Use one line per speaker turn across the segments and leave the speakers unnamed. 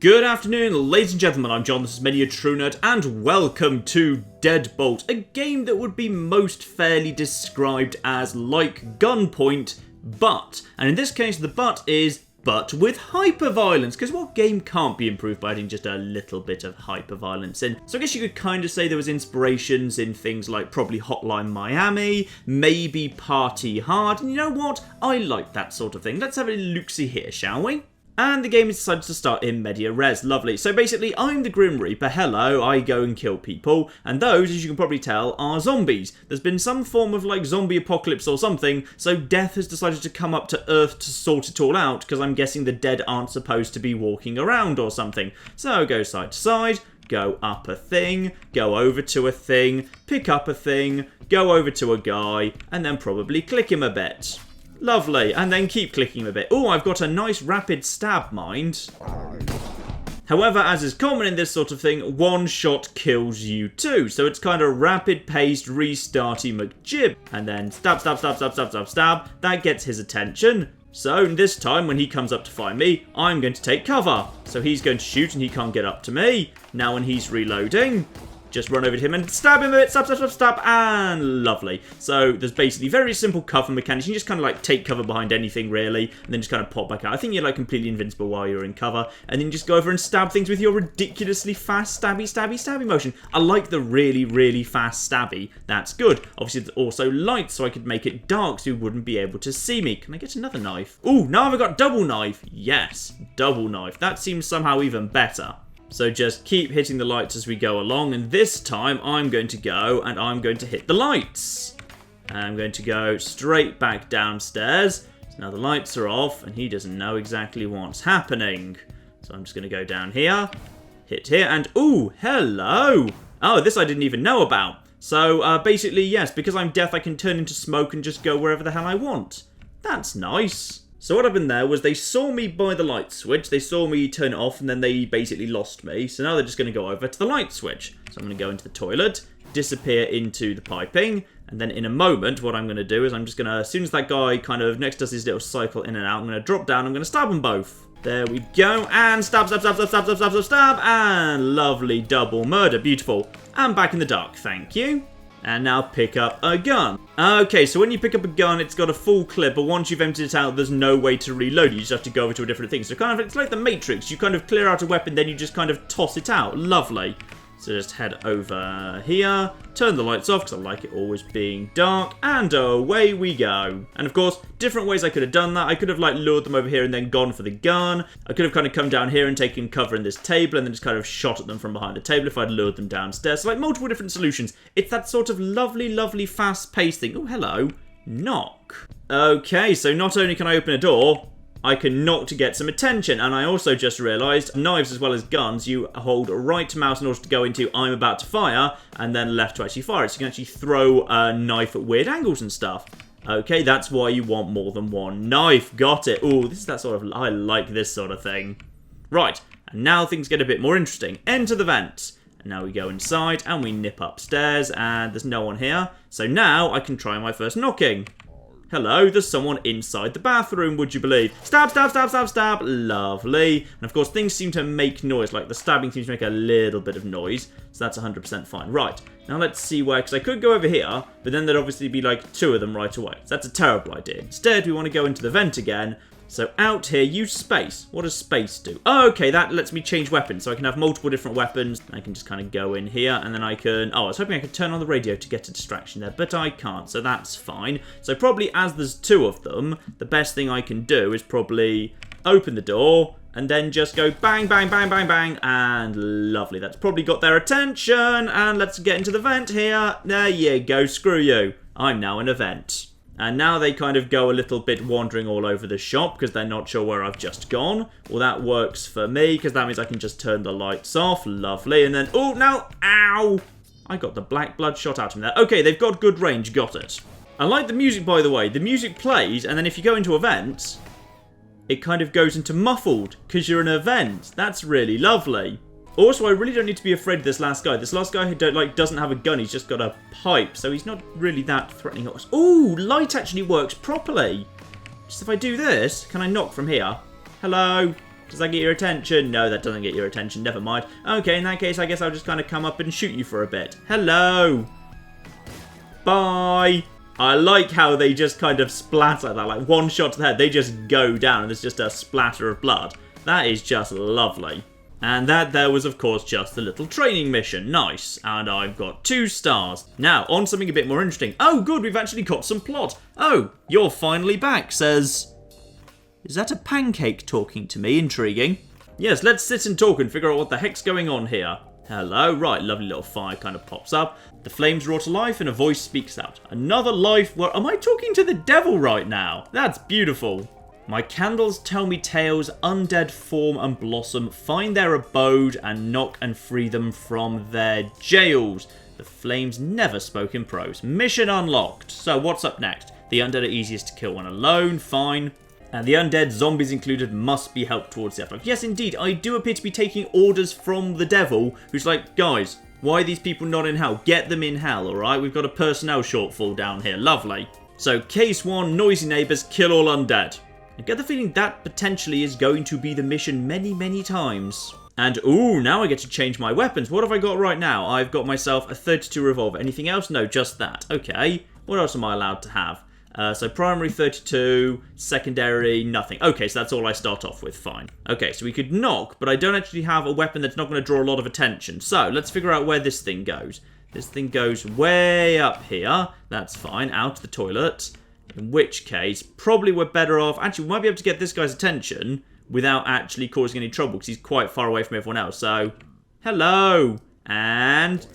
Good afternoon, ladies and gentlemen, I'm John, this is Many a True Nerd, and welcome to Deadbolt, a game that would be most fairly described as like Gunpoint, but, and in this case the but with hyper-violence, because what game can't be improved by adding just a little bit of hyper-violence in? So I guess you could kind of say there was inspirations in things like probably Hotline Miami, maybe Party Hard, and you know what? I like that sort of thing. Let's have a look-see here, shall we? And the game has decided to start in media res. Lovely. So basically, I'm the Grim Reaper. Hello, I go and kill people. And those, as you can probably tell, are zombies. There's been some form of like zombie apocalypse or something, so Death has decided to come up to Earth to sort it all out, because I'm guessing the dead aren't supposed to be walking around or something. So go side to side, go up a thing, go over to a thing, pick up a thing, go over to a guy, and then probably click him a bit. Lovely, and then keep clicking him a bit. Oh, I've got a nice rapid stab, mind. However, as is common in this sort of thing, one shot kills you too. So it's kind of rapid-paced, restarty McJib. And then stab, stab, stab, stab, stab, stab, stab. That gets his attention. So this time, when he comes up to find me, I'm going to take cover. So he's going to shoot and he can't get up to me. Now when he's reloading, just run over to him and stab him a bit, stab, stab, stab, stab, and lovely. So there's basically very simple cover mechanics. You can just kind of like take cover behind anything really, and then just kind of pop back out. I think you're like completely invincible while you're in cover, and then you just go over and stab things with your ridiculously fast stabby, stabby, stabby motion. I like the really, really fast stabby. That's good. Obviously there's also light, so I could make it dark so you wouldn't be able to see me. Can I get another knife? Ooh, now I've got double knife. Yes, double knife. That seems somehow even better. So just keep hitting the lights as we go along, and this time I'm going to go and I'm going to hit the lights. And I'm going to go straight back downstairs. So now the lights are off and he doesn't know exactly what's happening. So I'm just going to go down here, hit here, and ooh, hello! Oh, this I didn't even know about. So basically, yes, because I'm Death, I can turn into smoke and just go wherever the hell I want. That's nice. So what happened there was they saw me by the light switch, they saw me turn it off, and then they basically lost me. So now they're just going to go over to the light switch. So I'm going to go into the toilet, disappear into the piping, and then in a moment, what I'm going to do is I'm just going to, as soon as that guy kind of next does his little cycle in and out, I'm going to drop down, I'm going to stab them both. There we go, and stab, stab, stab, stab, stab, stab, stab, stab, stab, and lovely double murder, beautiful. And back in the dark, thank you. And now pick up a gun. Okay, so when you pick up a gun, it's got a full clip, but once you've emptied it out, there's no way to reload. You just have to go over to a different thing. So kind of, it's like the Matrix. You kind of clear out a weapon, then you just kind of toss it out. Lovely. So just head over here, turn the lights off, because I like it always being dark, and away we go. And of course, different ways I could have done that. I could have like lured them over here and then gone for the gun. I could have kind of come down here and taken cover in this table and then just kind of shot at them from behind the table if I'd lured them downstairs. So like multiple different solutions. It's that sort of lovely, lovely fast-paced thing. Oh, hello. Knock. Okay, so not only can I open a door, I can knock to get some attention, and I also just realised, knives as well as guns, you hold right mouse in order to go into I'm about to fire, and then left to actually fire it, so you can actually throw a knife at weird angles and stuff. Okay, that's why you want more than one knife. Got it. Ooh, this is that sort of, I like this sort of thing. Right, and now things get a bit more interesting. Enter the vent. And now we go inside, and we nip upstairs, and there's no one here. So now I can try my first knocking. Hello, there's someone inside the bathroom, would you believe? Stab, stab, stab, stab, stab. Lovely. And of course, things seem to make noise. Like the stabbing seems to make a little bit of noise. So that's 100% fine. Right. Now let's see where, because I could go over here, but then there'd obviously be like two of them right away. So that's a terrible idea. Instead, we want to go into the vent again. So out here, use space. What does space do? Oh, okay, that lets me change weapons. So I can have multiple different weapons. I can just kind of go in here, and then I can... Oh, I was hoping I could turn on the radio to get a distraction there, but I can't, so that's fine. So probably as there's two of them, the best thing I can do is probably open the door, and then just go bang, bang, bang, bang, bang, and lovely. That's probably got their attention, and let's get into the vent here. There you go, screw you. I'm now in a vent. And now they kind of go a little bit wandering all over the shop because they're not sure where I've just gone. Well, that works for me because that means I can just turn the lights off. Lovely. And then, oh, no. Ow. I got the black blood shot out of me there. Okay, they've got good range. Got it. I like the music, by the way. The music plays, and then if you go into events, it kind of goes into muffled because you're in an event. That's really lovely. Also, I really don't need to be afraid of this last guy. This last guy who doesn't have a gun. He's just got a pipe, so he's not really that threatening. Ooh, light actually works properly. Just if I do this, can I knock from here? Hello? Does that get your attention? No, that doesn't get your attention. Never mind. Okay, in that case, I guess I'll just kind of come up and shoot you for a bit. Hello. Bye. I like how they just kind of splat like that. Like one shot to the head, they just go down and there's just a splatter of blood. That is just lovely. And that there was, of course, just the little training mission. Nice. And I've got 2 stars. Now, on something a bit more interesting. Oh, good, we've actually got some plot. Oh, you're finally back, says... Is that a pancake talking to me? Intriguing. Yes, let's sit and talk and figure out what the heck's going on here. Hello. Right, lovely little fire kind of pops up. The flames roar to life and a voice speaks out. Another life where... Am I talking to the devil right now? That's beautiful. My candles tell me tales, undead form and blossom, find their abode and knock and free them from their jails. The flames never spoke in prose. Mission unlocked. So what's up next? The undead are easiest to kill when alone, fine. And the undead, zombies included, must be helped towards the afterlife. Yes, indeed, I do appear to be taking orders from the devil, who's like, guys, why are these people not in hell? Get them in hell, alright? We've got a personnel shortfall down here. Lovely. So, case 1, noisy neighbours, kill all undead. I get the feeling that potentially is going to be the mission many, many times. And, ooh, now I get to change my weapons. What have I got right now? I've got myself a 32 revolver. Anything else? No, just that. Okay. What else am I allowed to have? So primary 32, secondary nothing. Okay, so that's all I start off with, fine. Okay, so we could knock, but I don't actually have a weapon that's not going to draw a lot of attention. So let's figure out where this thing goes. This thing goes way up here. That's fine, out the toilet. In which case, probably we're better off... Actually, we might be able to get this guy's attention without actually causing any trouble, because he's quite far away from everyone else. So, hello! And...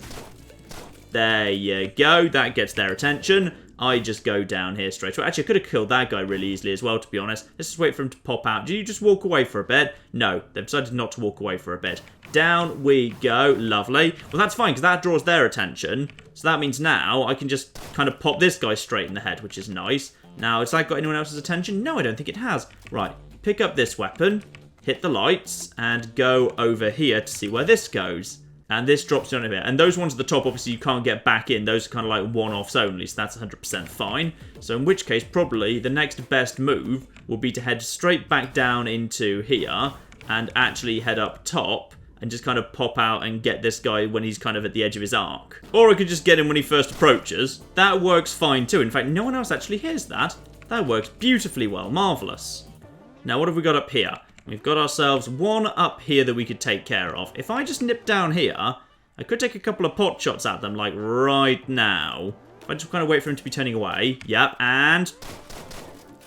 there you go, that gets their attention. I just go down here straight away. Actually, I could have killed that guy really easily as well, to be honest. Let's just wait for him to pop out. Did you just walk away for a bit? No, they've decided not to walk away for a bit. Down we go. Lovely. Well, that's fine, because that draws their attention. So that means now I can just kind of pop this guy straight in the head, which is nice. Now, has that got anyone else's attention? No, I don't think it has. Right, pick up this weapon, hit the lights, and go over here to see where this goes. And this drops down here. And those ones at the top, obviously, you can't get back in. Those are kind of like one-offs only, so that's 100% fine. So in which case, probably the next best move will be to head straight back down into here and actually head up top and just kind of pop out and get this guy when he's kind of at the edge of his arc. Or I could just get him when he first approaches. That works fine too. In fact, no one else actually hears that. That works beautifully well. Marvellous. Now, what have we got up here? We've got ourselves one up here that we could take care of. If I just nip down here, I could take a couple of pot shots at them, like right now. If I just kind of wait for him to be turning away. Yep, and...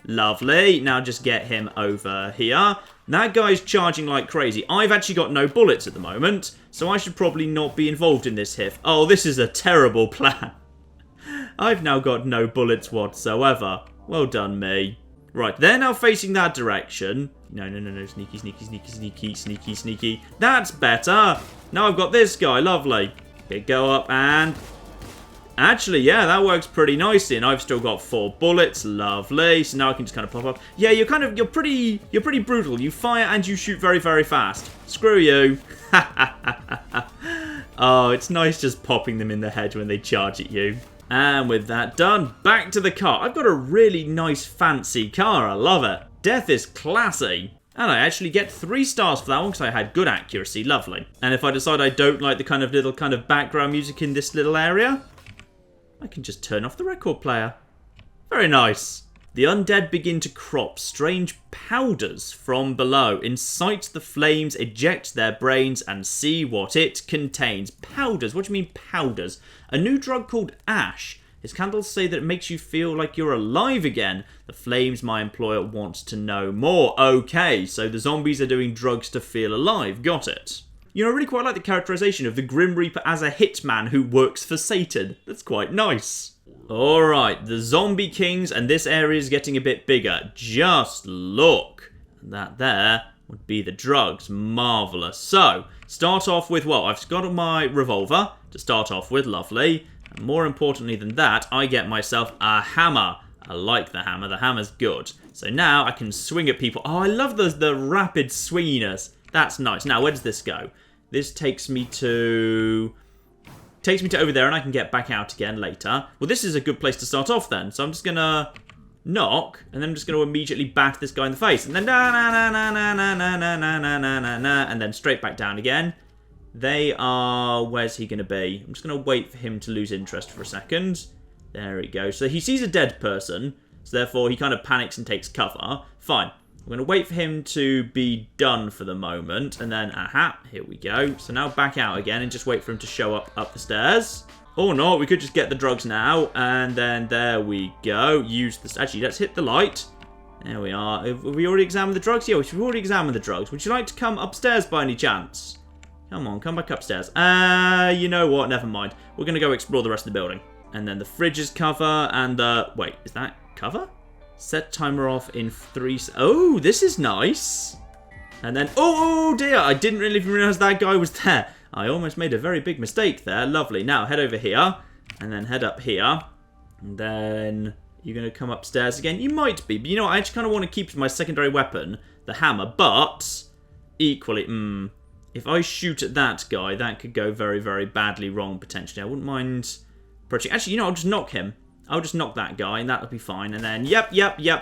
lovely. Now just get him over here. That guy's charging like crazy. I've actually got no bullets at the moment, so I should probably not be involved in this HIF. Oh, this is a terrible plan. I've now got no bullets whatsoever. Well done, me. Right, they're now facing that direction. No. Sneaky, sneaky, sneaky, sneaky, sneaky, sneaky. That's better. Now I've got this guy. Lovely. Okay, go up and... actually, yeah, that works pretty nicely. And I've still got 4 bullets. Lovely. So now I can just kind of pop up. Yeah, you're pretty brutal. You fire and you shoot very, very fast. Screw you. Oh, it's nice just popping them in the head when they charge at you. And with that done, back to the car. I've got a really nice fancy car. I love it. Death is classy. And I actually get 3 stars for that one because I had good accuracy. Lovely. And if I decide I don't like the kind of background music in this little area, I can just turn off the record player. Very nice. The undead begin to crop strange powders from below. Incite the flames, eject their brains, and see what it contains. Powders? What do you mean powders? A new drug called ash. His candles say that it makes you feel like you're alive again. The flames, my employer, wants to know more. Okay, so the zombies are doing drugs to feel alive. Got it. You know, I really quite like the characterization of the Grim Reaper as a hitman who works for Satan. That's quite nice. Alright, the zombie kings, and this area is getting a bit bigger. Just look. That there would be the drugs. Marvellous. So, start off with, well, I've got my revolver to start off with. Lovely. And more importantly than that, I get myself a hammer. I like the hammer. The hammer's good. So now I can swing at people. Oh, I love the rapid swinginess. That's nice. Now, where does this go? This takes me to over there, and I can get back out again later. Well, this is a good place to start off then. So I'm just going to knock, and then I'm just going to immediately batter this guy in the face. And then and then straight back down again. They are... Where's he going to be? I'm just going to wait for him to lose interest for a second. There he goes. So he sees a dead person, so therefore he kind of panics and takes cover. Fine. I'm going to wait for him to be done for the moment, and then, aha, here we go. So now back out again and just wait for him to show up the stairs. Or not, we could just get the drugs now, and then there we go. Use this. Actually, let's hit the light. There we are. Have we already examined the drugs? Yeah, we've already examined the drugs. Would you like to come upstairs by any chance? Come on, come back upstairs. You know what? Never mind. We're going to go explore the rest of the building. And then the fridge is cover, and the... Wait, is that cover? Set timer off in 3... Oh, this is nice. And then... Oh, dear. I didn't really even realize that guy was there. I almost made a very big mistake there. Lovely. Now, head over here. And then head up here. And then... You're going to come upstairs again? You might be. But you know what? I actually kind of want to keep my secondary weapon, the hammer. But... Equally... If I shoot at that guy, that could go very, very badly wrong, potentially. I wouldn't mind... Actually, you know, I'll just knock him. I'll just knock that guy, and that'll be fine. And then, yep,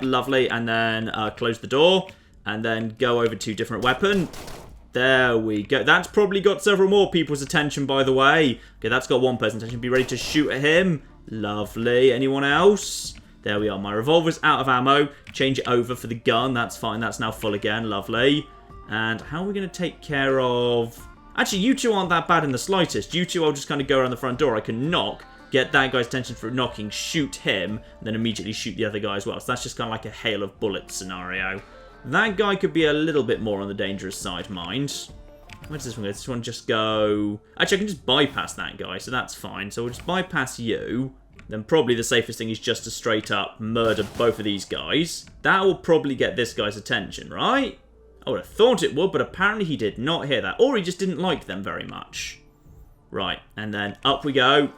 lovely. And then close the door. And then go over to different weapon. There we go. That's probably got several more people's attention, by the way. Okay, that's got one person's attention. Be ready to shoot at him. Lovely. Anyone else? There we are. My revolver's out of ammo. Change it over for the gun. That's fine. That's now full again. Lovely. And how are we going to take care of... Actually, you two aren't that bad in the slightest. You two, I'll just kind of go around the front door. I can knock. Get that guy's attention through knocking, shoot him, and then immediately shoot the other guy as well. So that's just kind of like a hail of bullets scenario. That guy could be a little bit more on the dangerous side, mind. Where does this one go? Does this one just go... Actually, I can just bypass that guy, so that's fine. So we'll just bypass you. Then probably the safest thing is just to straight up murder both of these guys. That will probably get this guy's attention, right? I would have thought it would, but apparently he did not hear that. Or he just didn't like them very much. Right, and then up we go.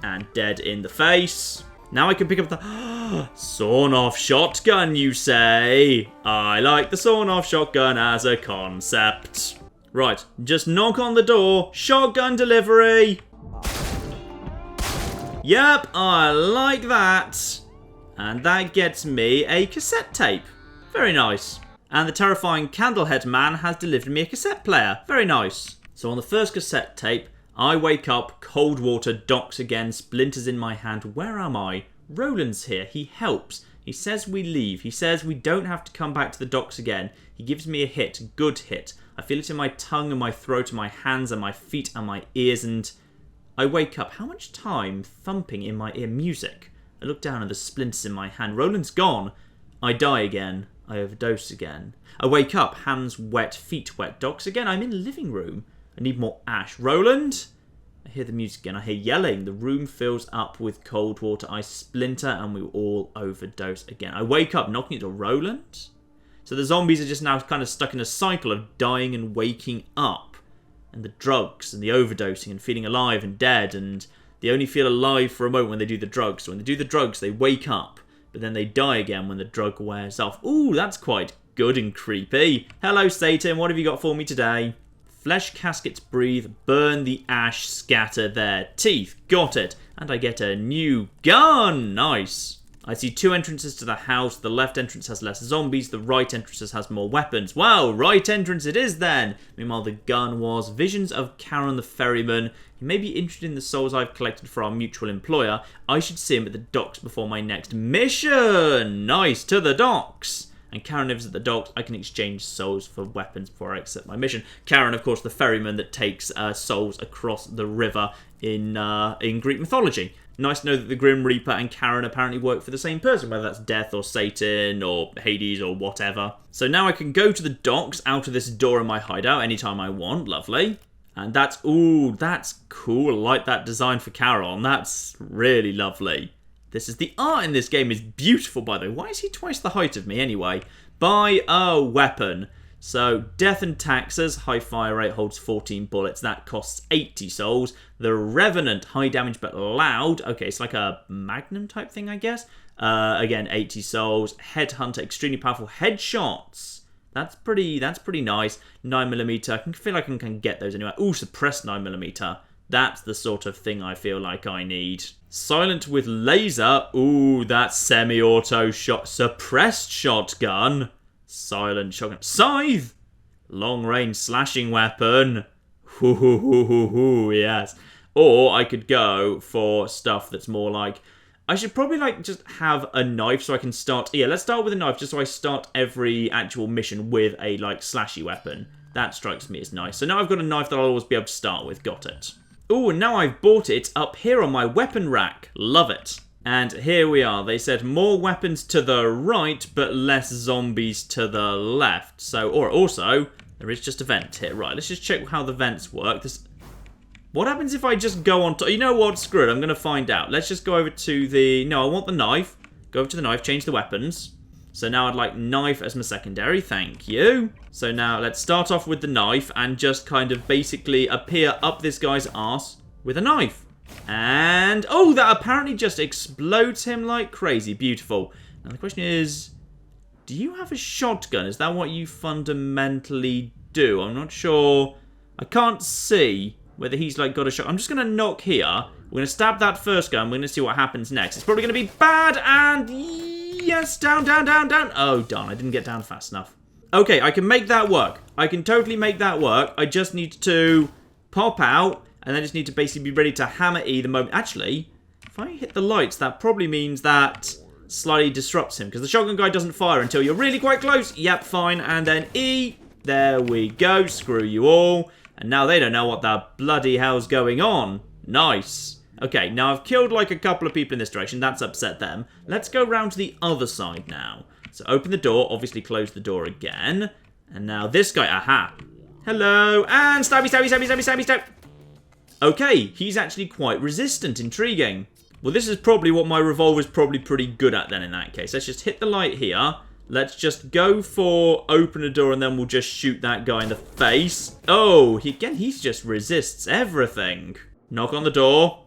And dead in the face. Now I can pick up the sawn-off shotgun, you say? I like the sawn-off shotgun as a concept. Right, just knock on the door. Shotgun delivery. Yep, I like that. And that gets me a cassette tape. Very nice. And the terrifying Candlehead man has delivered me a cassette player. Very nice. So on the first cassette tape, I wake up, cold water, docks again, splinters in my hand. Where am I? Roland's here. He helps. He says we leave. He says we don't have to come back to the docks again. He gives me a hit. Good hit. I feel it in my tongue and my throat and my hands and my feet and my ears, and I wake up. How much time? Thumping in my ear. Music. I look down at the splinters in my hand. Roland's gone. I die again. I overdose again. I wake up. Hands wet, feet wet. Docks again. I'm in the living room. I need more ash. Roland? I hear the music again. I hear yelling. The room fills up with cold water. I splinter and we all overdose again. I wake up knocking at the door. Roland? So the zombies are just now kind of stuck in a cycle of dying and waking up. And the drugs and the overdosing and feeling alive and dead. And they only feel alive for a moment when they do the drugs. So when they do the drugs, they wake up. But then they die again when the drug wears off. Ooh, that's quite good and creepy. Hello, Satan. What have you got for me today? Flesh caskets breathe, burn the ash, scatter their teeth. Got it. And I get a new gun. Nice. I see two entrances to the house. The left entrance has less zombies. The right entrance has more weapons. Wow, right entrance it is then. Meanwhile, the gun was visions of Karen the ferryman. He may be interested in the souls I've collected for our mutual employer. I should see him at the docks before my next mission. Nice, to the docks. And Karen lives at the docks. I can exchange souls for weapons before I accept my mission. Karen, of course, the ferryman that takes souls across the river in Greek mythology. Nice to know that the Grim Reaper and Karen apparently work for the same person, whether that's Death or Satan or Hades or whatever. So now I can go to the docks out of this door in my hideout anytime I want. Lovely. And that's, ooh, that's cool. I like that design for Karen. That's really lovely. The art in this game is beautiful, by the way. Why is he twice the height of me, anyway? Buy a weapon. So, Death and Taxes, high fire rate, holds 14 bullets. That costs 80 souls. The Revenant, high damage but loud. Okay, it's like a Magnum type thing, I guess. Again, 80 souls. Headhunter, extremely powerful headshots. That's pretty nice. 9mm. I can feel like I can get those anyway. Ooh, suppressed 9mm. That's the sort of thing I feel like I need. Silent with laser. Ooh, that's semi-auto shot. Suppressed shotgun. Silent shotgun. Scythe. Long-range slashing weapon. Yes. Or I could go for stuff that's more like... I should probably, like, just have a knife so I can start... Yeah, let's start with a knife just so I start every actual mission with a, like, slashy weapon. That strikes me as nice. So now I've got a knife that I'll always be able to start with. Got it. Ooh, and now I've bought it up here on my weapon rack. Love it. And here we are. They said more weapons to the right, but less zombies to the left. So, or also, there is just a vent here. Right, let's just check how the vents work. What happens if I just go on top? You know what? Screw it. I'm going to find out. Let's just go over to the... No, I want the knife. Go over to the knife. Change the weapons. So now I'd like knife as my secondary. Thank you. So now let's start off with the knife and just kind of basically appear up this guy's arse with a knife. And... Oh, that apparently just explodes him like crazy. Beautiful. Now the question is... Do you have a shotgun? Is that what you fundamentally do? I'm not sure. I can't see... whether he's, like, got a shot. I'm just going to knock here. We're going to stab that first guy, and we're going to see what happens next. It's probably going to be bad, and yes, down, down, down, down. Oh, darn, I didn't get down fast enough. Okay, I can make that work. I can totally make that work. I just need to pop out, and I just need to basically be ready to hammer E the moment. Actually, if I hit the lights, that probably means that slightly disrupts him, because the shotgun guy doesn't fire until you're really quite close. Yep, fine, and then E. There we go. Screw you all. And now they don't know what the bloody hell's going on. Nice. Okay, now I've killed like a couple of people in this direction. That's upset them. Let's go round to the other side now. So open the door. Obviously close the door again. And now this guy. Aha. Hello. And stabby, stabby, stabby, stabby, stabby, stab. Okay, he's actually quite resistant. Intriguing. Well, this is probably what my revolver's probably pretty good at then in that case. Let's just hit the light here. Let's just go for open a door and then we'll just shoot that guy in the face. Oh, he just resists everything. Knock on the door.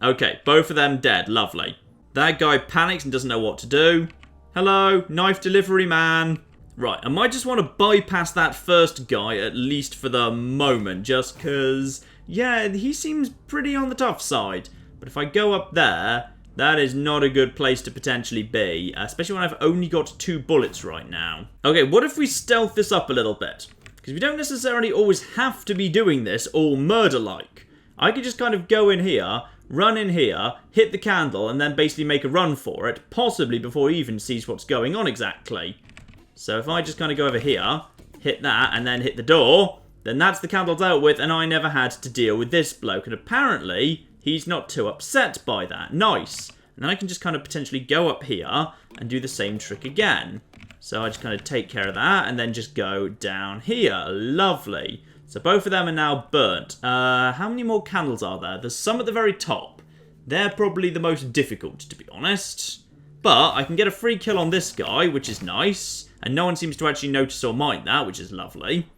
Okay, both of them dead. Lovely. That guy panics and doesn't know what to do. Hello, knife delivery man. Right, I might just want to bypass that first guy, at least for the moment, just because, yeah, he seems pretty on the tough side. But if I go up there... that is not a good place to potentially be, especially when I've only got 2 bullets right now. Okay, what if we stealth this up a little bit? Because we don't necessarily always have to be doing this all murder-like. I could just kind of go in here, run in here, hit the candle, and then basically make a run for it, possibly before he even sees what's going on exactly. So if I just kind of go over here, hit that, and then hit the door, then that's the candle dealt with, and I never had to deal with this bloke. And apparently... he's not too upset by that. Nice. And then I can just kind of potentially go up here and do the same trick again. So I just kind of take care of that and then just go down here. Lovely. So both of them are now burnt. How many more candles are there? There's some at the very top. They're probably the most difficult, to be honest. But I can get a free kill on this guy, which is nice. And no one seems to actually notice or mind that, which is lovely.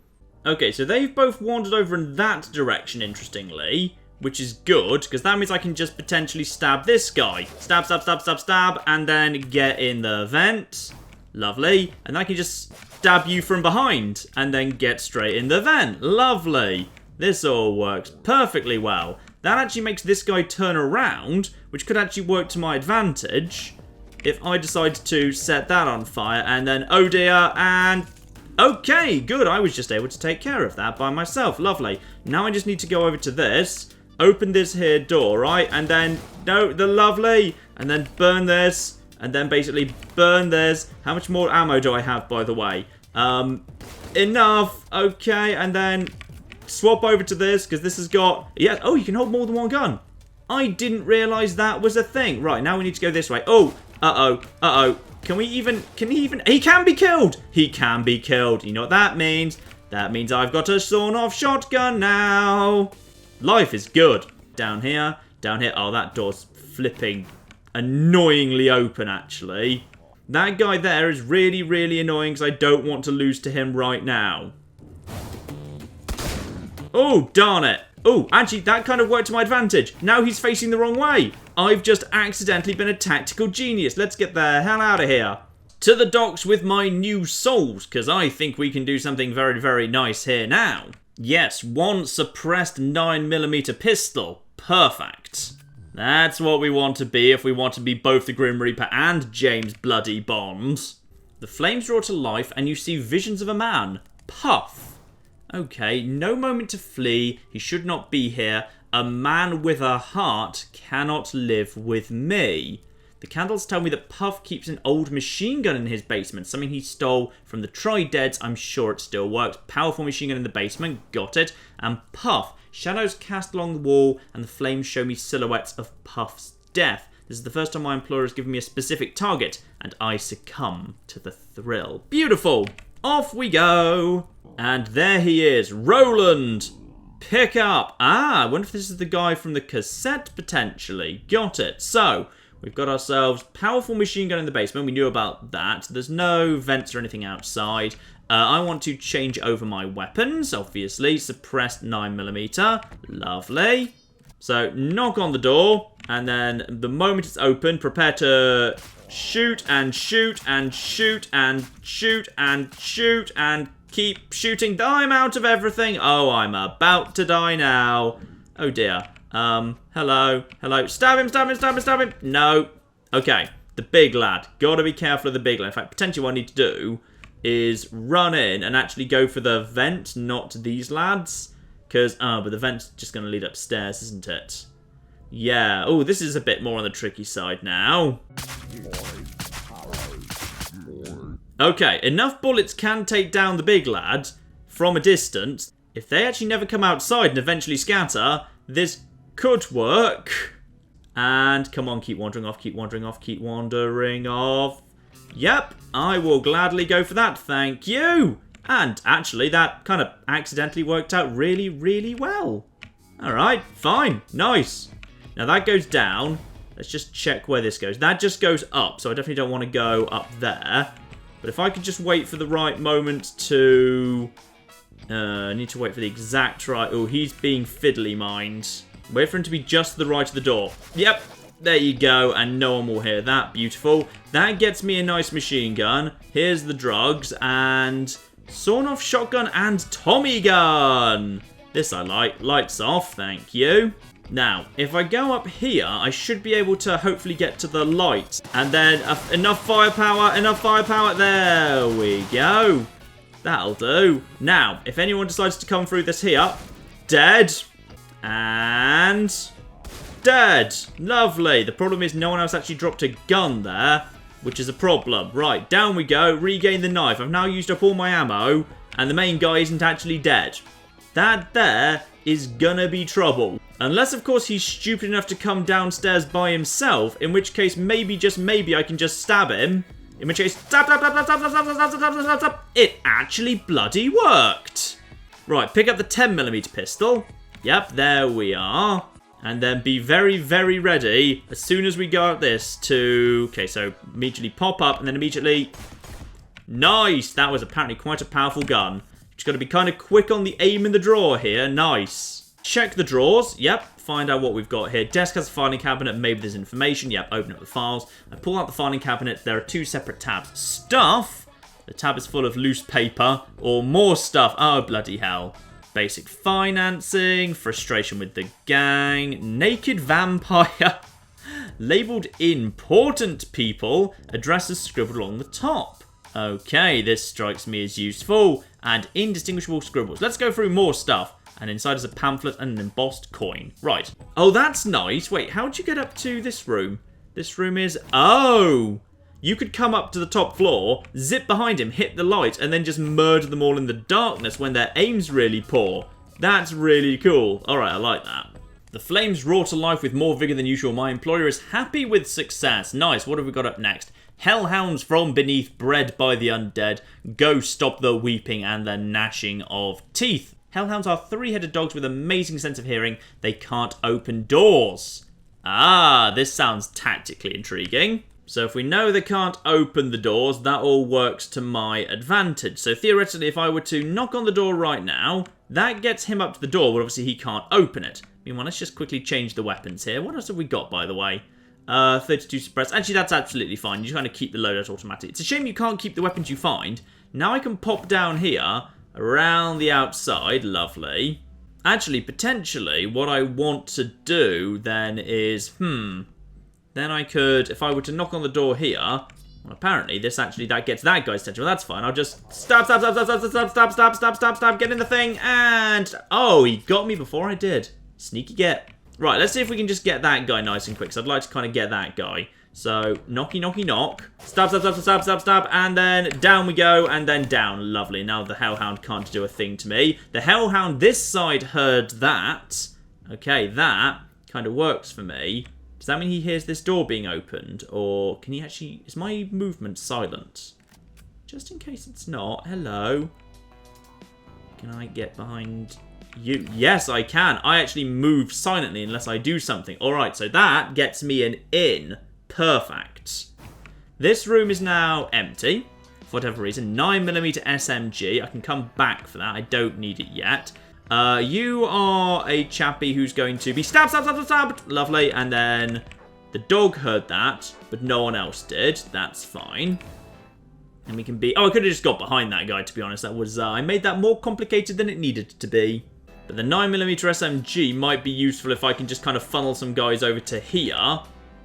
Okay, so they've both wandered over in that direction, interestingly. Which is good, because that means I can just potentially stab this guy. Stab, stab, stab, stab, stab, and then get in the vent. Lovely. And then I can just stab you from behind, and then get straight in the vent. Lovely. This all works perfectly well. That actually makes this guy turn around, which could actually work to my advantage if I decide to set that on fire, and then, oh dear, and... okay, good. I was just able to take care of that by myself. Lovely. Now I just need to go over to this. Open this here door, right? And then, no, the lovely. And then burn this. And then basically burn this. How much more ammo do I have, by the way? Enough. Okay, and then swap over to this, because this has got... yeah, oh, you can hold more than one gun. I didn't realise that was a thing. Right, now we need to go this way. Oh, uh-oh, uh-oh. Can he even... he can be killed. He can be killed. You know what that means? That means I've got a sawn-off shotgun now. Life is good. Down here, down here. Oh, that door's flipping annoyingly open, actually. That guy there is really, really annoying because I don't want to lose to him right now. Oh, darn it. Oh, actually, that kind of worked to my advantage. Now he's facing the wrong way. I've just accidentally been a tactical genius. Let's get the hell out of here. To the docks with my new souls, because I think we can do something very, very nice here now. Yes, one suppressed 9mm pistol. Perfect. That's what we want to be if we want to be both the Grim Reaper and James Bloody Bond. The flames draw to life and you see visions of a man. Puff. Okay, no moment to flee. He should not be here. A man with a heart cannot live with me. The candles tell me that Puff keeps an old machine gun in his basement, something he stole from the Tri-Deads. I'm sure it still works. Powerful machine gun in the basement, got it. And Puff, shadows cast along the wall, and the flames show me silhouettes of Puff's death. This is the first time my employer has given me a specific target, and I succumb to the thrill. Beautiful! Off we go! And there he is, Roland! Pick up! Ah, I wonder if this is the guy from the cassette, potentially. Got it. So, we've got ourselves powerful machine gun in the basement. We knew about that. There's no vents or anything outside. I want to change over my weapons, obviously. Suppressed 9mm. Lovely. So, knock on the door. And then, the moment it's open, prepare to shoot and shoot and shoot and shoot and shoot and keep shooting. I'm out of everything. Oh, I'm about to die now. Oh, dear. Hello. Hello. Stab him, stab him, stab him, stab him. No. Okay. The big lad. Gotta be careful of the big lad. In fact, potentially what I need to do is run in and actually go for the vent, not these lads. Because, but the vent's just going to lead upstairs, isn't it? Yeah. Oh, this is a bit more on the tricky side now. Okay, enough bullets can take down the big lad from a distance. If they actually never come outside and eventually scatter, this could work. And come on, keep wandering off, keep wandering off, keep wandering off. Yep, I will gladly go for that, thank you. And actually, that kind of accidentally worked out really, really well. Alright, fine, nice. Now that goes down. Let's just check where this goes. That just goes up, so I definitely don't want to go up there. But if I could just wait for the right moment to... I need to wait for the exact right... Oh, he's being fiddly, mind. Wait for him to be just to the right of the door. Yep, there you go, and no one will hear that. Beautiful. That gets me a nice machine gun. Here's the drugs, and... sawn-off shotgun and Tommy gun. This I like. Lights off, thank you. Now, if I go up here, I should be able to hopefully get to the light. And then enough firepower, there we go. That'll do. Now, if anyone decides to come through this here, dead. And dead. Lovely. The problem is no one else actually dropped a gun there, which is a problem. Right, down we go. Regain the knife. I've now used up all my ammo, and the main guy isn't actually dead. That there is gonna be trouble. Unless, of course, he's stupid enough to come downstairs by himself, in which case, maybe, just maybe, I can just stab him. In which case, stab, stab, stab, stab, stab, stab, stab, stab, stab, stab, stab. It actually bloody worked. Right, pick up the 10mm pistol. Yep, there we are. And then be very, very ready as soon as we go out this to... Okay, so immediately pop up and then immediately... Nice! That was apparently quite a powerful gun. Just got to be kind of quick on the aim in the drawer here. Nice. Check the drawers. Yep. Find out what we've got here. Desk has a filing cabinet. Maybe there's information. Yep. Open up the files. I pull out the filing cabinet. There are two separate tabs. Stuff. The tab is full of loose paper or more stuff. Oh, bloody hell. Basic financing. Frustration with the gang. Naked vampire. Labelled important people. Addresses scribbled along the top. Okay, this strikes me as useful. And indistinguishable scribbles. Let's go through more stuff. And inside is a pamphlet and an embossed coin. Right. Oh, that's nice. Wait, how'd you get up to this room? This room is... Oh! You could come up to the top floor, zip behind him, hit the light, and then just murder them all in the darkness when their aim's really poor. That's really cool. Alright, I like that. The flames roar to life with more vigour than usual. My employer is happy with success. Nice. What have we got up next? Hellhounds from beneath, bred by the undead. Go stop the weeping and the gnashing of teeth. Hellhounds are three-headed dogs with amazing sense of hearing. They can't open doors. Ah, this sounds tactically intriguing. So if we know they can't open the doors, that all works to my advantage. So theoretically, if I were to knock on the door right now, that gets him up to the door, but obviously he can't open it. Meanwhile, let's just quickly change the weapons here. What else have we got, by the way? 32 suppress. Actually, that's absolutely fine. You just kind of keep the loadout automatic. It's a shame you can't keep the weapons you find. Now I can pop down here. around the outside. Lovely. Actually, potentially, what I want to do then is, then I could, if I were to knock on the door here, well, apparently that gets that guy's attention. Well, that's fine. I'll just stab, get in the thing, and, oh, he got me before I did. Sneaky get. Right, let's see if we can just get that guy nice and quick, so I'd like to kind of get that guy. So, knocky, knocky, knock. Stab, and then down we go, and then down. Lovely. Now the Hellhound can't do a thing to me. The Hellhound this side heard that. Okay, that kind of works for me. Does that mean he hears this door being opened? Or can he actually... Is my movement silent? Just in case it's not. Hello. Can I get behind you? Yes, I can. I actually move silently unless I do something. Alright, so that gets me an in. Perfect. This room is now empty. For whatever reason. 9mm SMG. I can come back for that. I don't need it yet. You are a chappie who's going to be stabbed. Lovely. And then the dog heard that, but no one else did. That's fine. And we can be... Oh, I could have just got behind that guy, to be honest. That was... I made that more complicated than it needed to be. But the 9mm SMG might be useful if I can just kind of funnel some guys over to here.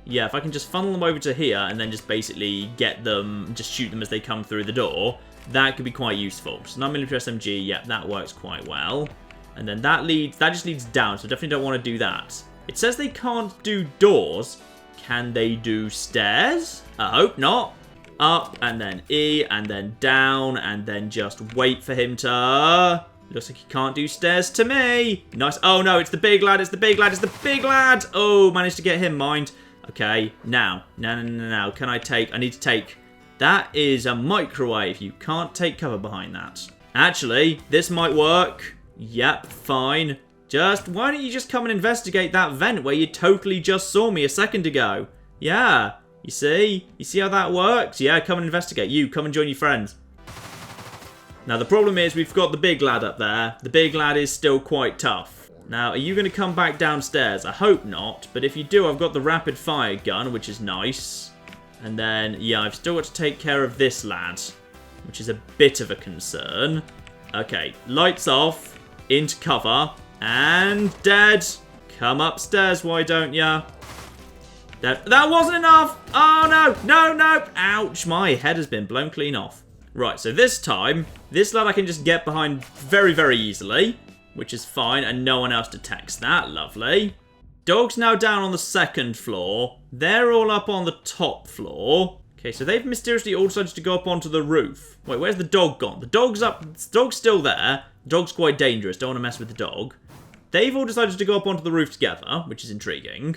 Yeah, if I can just funnel them over to here and then just basically get them, just shoot them as they come through the door, that could be quite useful. So 9mm SMG, yeah, that works quite well. And then that just leads down, so definitely don't want to do that. It says they can't do doors. Can they do stairs? I hope not. Up, and then E, and then down, and then just wait for him to... Looks like he can't do stairs to me. Nice. Oh no, it's the big lad, it's the big lad, it's the big lad. Oh, managed to get him, mind. Okay, now. No. Can I take... I need to take... That is a microwave. You can't take cover behind that. Actually, this might work. Yep, fine. Why don't you just come and investigate that vent where you totally just saw me a second ago? Yeah, you see? You see how that works? Yeah, come and investigate. You, come and join your friends. Now, the problem is we've got the big lad up there. The big lad is still quite tough. Now, are you going to come back downstairs? I hope not, but if you do, I've got the rapid fire gun, which is nice. And then, yeah, I've still got to take care of this lad, which is a bit of a concern. Okay, lights off. Into cover. And dead. Come upstairs, why don't ya? That wasn't enough. Oh, no. No. Ouch. My head has been blown clean off. Right, so this time, this lad I can just get behind very, very easily. Which is fine, and no one else detects that. Lovely. Dog's now down on the second floor. They're all up on the top floor. Okay, so they've mysteriously all decided to go up onto the roof. Wait, where's the dog gone? The dog's up. The dog's still there. The dog's quite dangerous. Don't want to mess with the dog. They've all decided to go up onto the roof together, which is intriguing.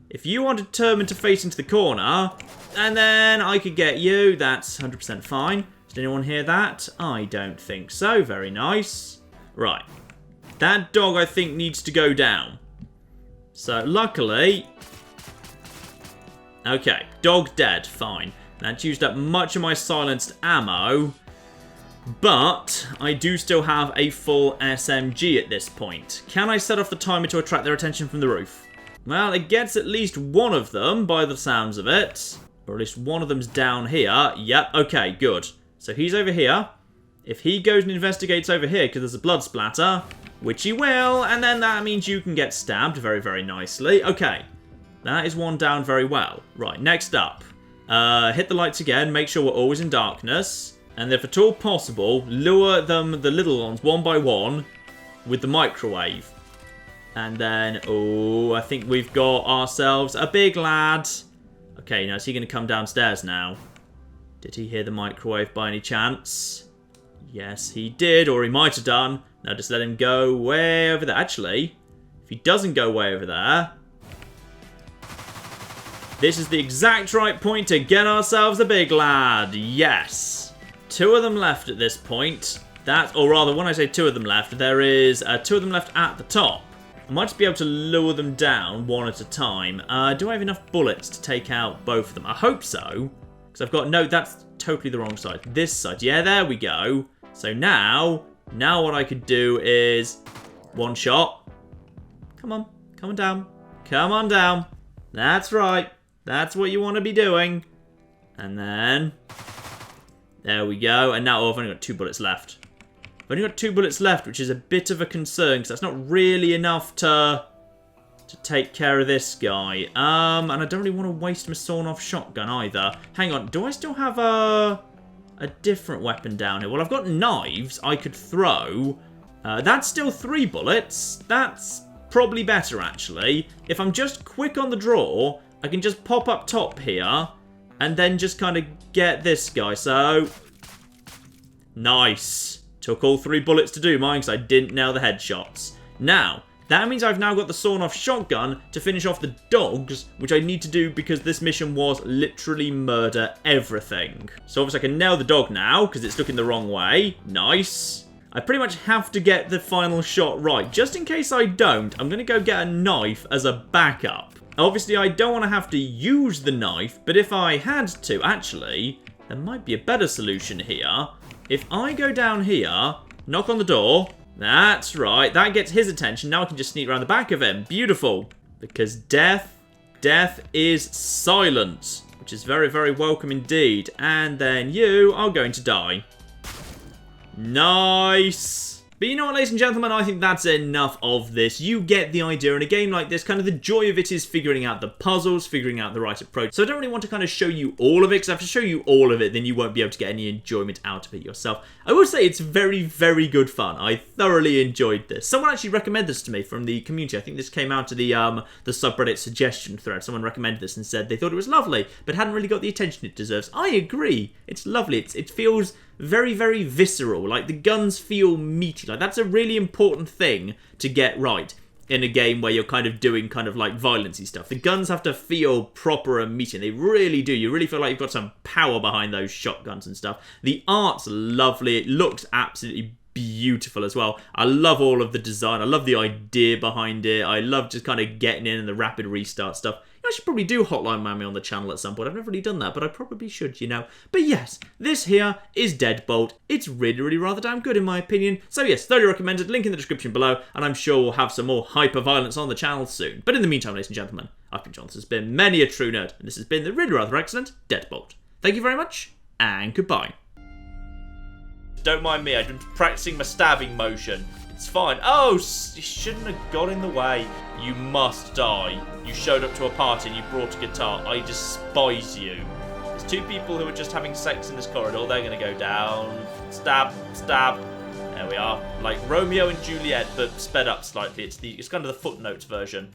If you are determined to face into the corner, and then I could get you, that's 100% fine. Did anyone hear that? I don't think so. Very nice. Right. That dog, I think, needs to go down. So, luckily... Okay, dog dead, fine. That's used up much of my silenced ammo, but I do still have a full SMG at this point. Can I set off the timer to attract their attention from the roof? Well, it gets at least one of them, by the sounds of it. Or at least one of them's down here. Yep, okay, good. So he's over here. If he goes and investigates over here because there's a blood splatter, which he will, and then that means you can get stabbed very, very nicely. Okay. That is one down very well. Right, next up. Hit the lights again. Make sure we're always in darkness. And if at all possible, lure them, the little ones, one by one with the microwave. And then, oh, I think we've got ourselves a big lad. Okay, now is he going to come downstairs now? Did he hear the microwave by any chance? Yes, he did, or he might have done. Now just let him go way over there. Actually, if he doesn't go way over there... This is the exact right point to get ourselves a big lad. Yes. Two of them left at this point. Or rather, when I say two of them left, there is two of them left at the top. I might just be able to lure them down one at a time. Do I have enough bullets to take out both of them? I hope so. Because I've got... No, that's totally the wrong side. This side. Yeah, there we go. So now what I could do is... One shot. Come on. Come on down. Come on down. That's right. That's what you want to be doing. And then... There we go. And now I've only got 2 bullets left. If only got 2 bullets left, which is a bit of a concern, because that's not really enough to take care of this guy. And I don't really want to waste my sawn-off shotgun either. Hang on, do I still have a different weapon down here? Well, I've got knives I could throw. That's still 3 bullets. That's probably better, actually. If I'm just quick on the draw, I can just pop up top here and then just kind of get this guy. So, nice. Took all 3 bullets to do mine because I didn't nail the headshots. Now, that means I've now got the sawn-off shotgun to finish off the dogs, which I need to do because this mission was literally murder everything. So obviously I can nail the dog now because it's looking the wrong way. Nice. I pretty much have to get the final shot right. Just in case I don't, I'm going to go get a knife as a backup. Obviously, I don't want to have to use the knife, but if I had to, actually, there might be a better solution here. If I go down here, knock on the door... That's right, that gets his attention. Now I can just sneak around the back of him. Beautiful. Because death is silent, which is very, very welcome indeed. And then you are going to die. Nice. But you know what, ladies and gentlemen, I think that's enough of this. You get the idea. In a game like this, kind of the joy of it is figuring out the puzzles, figuring out the right approach. So I don't really want to kind of show you all of it, because if I show you all of it, then you won't be able to get any enjoyment out of it yourself. I will say it's very, very good fun. I thoroughly enjoyed this. Someone actually recommended this to me from the community. I think this came out to the subreddit suggestion thread. Someone recommended this and said they thought it was lovely, but hadn't really got the attention it deserves. I agree. It's lovely. It feels very, very visceral. Like, the guns feel meaty. Like, that's a really important thing to get right in a game where you're kind of doing kind of like violence-y stuff. The guns have to feel proper and meaty. They really do. You really feel like you've got some power behind those shotguns and stuff. The art's lovely. It looks absolutely beautiful as well. I love all of the design. I love the idea behind it. I love just kind of getting in and the rapid restart stuff. I should probably do Hotline Miami on the channel at some point. I've never really done that, but I probably should, you know. But yes, this here is Deadbolt. It's really, really rather damn good in my opinion. So yes, thoroughly recommended. Link in the description below, and I'm sure we'll have some more hyper-violence on the channel soon. But in the meantime, ladies and gentlemen, I've been John. This has been many a true nerd, and this has been the really rather excellent Deadbolt. Thank you very much, and goodbye. Don't mind me, I've been practicing my stabbing motion. It's fine. Oh, you shouldn't have got in the way. You must die. You showed up to a party and you brought a guitar. I despise you. There's 2 people who are just having sex in this corridor. They're going to go down. Stab, stab. There we are. Like Romeo and Juliet, but sped up slightly. It's kind of the footnotes version.